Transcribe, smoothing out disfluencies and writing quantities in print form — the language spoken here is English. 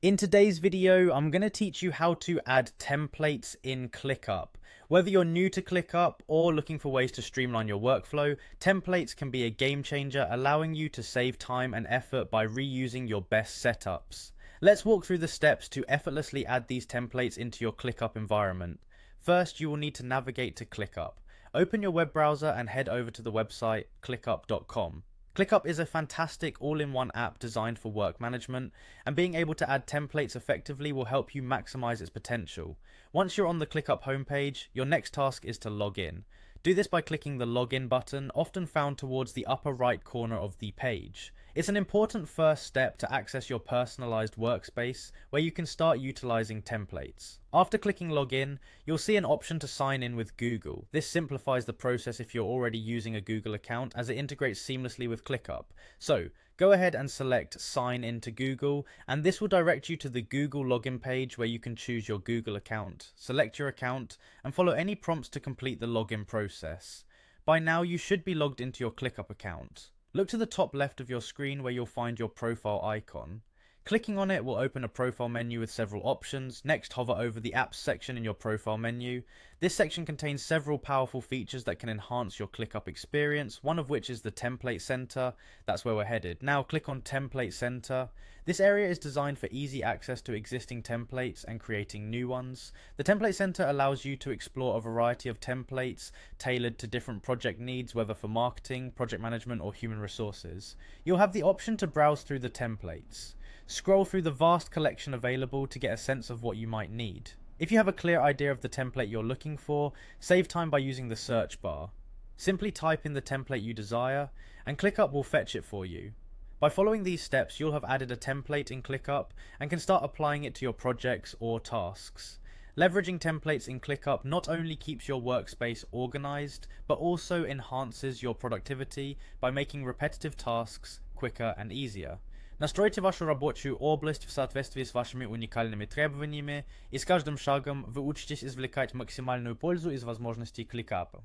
In today's video, I'm going to teach you how to add templates in Clickup. Whether you're new to Clickup or looking for ways to streamline your workflow, templates can be a game changer, allowing you to save time and effort by reusing your best setups. Let's walk through the steps to effortlessly add these templates into your Clickup environment. First, you will need to navigate to Clickup. Open your web browser and head over to the website clickup.com. ClickUp is a fantastic all-in-one app designed for work management, and being able to add templates effectively will help you maximize its potential. Once you're on the ClickUp homepage, your next task is to log in. Do this by clicking the login button, often found towards the upper right corner of the page. It's an important first step to access your personalized workspace where you can start utilizing templates. After clicking login, you'll see an option to sign in with Google. This simplifies the process if you're already using a Google account, as it integrates seamlessly with ClickUp. So, go ahead and select sign into Google, and this will direct you to the Google login page where you can choose your Google account. Select your account and follow any prompts to complete the login process. By now you should be logged into your ClickUp account. Look to the top left of your screen where you'll find your profile icon. Clicking on it will open a profile menu with several options. Next, hover over the apps section in your profile menu. This section contains several powerful features that can enhance your ClickUp experience, one of which is the Template Center. That's where we're headed. Now click on Template Center. This area is designed for easy access to existing templates and creating new ones. The Template Center allows you to explore a variety of templates tailored to different project needs, whether for marketing, project management, or human resources. You'll have the option to browse through the templates. Scroll through the vast collection available to get a sense of what you might need. If you have a clear idea of the template you're looking for, save time by using the search bar. Simply type in the template you desire, and ClickUp will fetch it for you. By following these steps, you'll have added a template in ClickUp and can start applying it to your projects or tasks. Leveraging templates in ClickUp not only keeps your workspace organized, but also enhances your productivity by making repetitive tasks quicker and easier. Настройте вашу рабочую область в соответствии с вашими уникальными требованиями, и с каждым шагом вы учитесь извлекать максимальную пользу из возможностей ClickUp.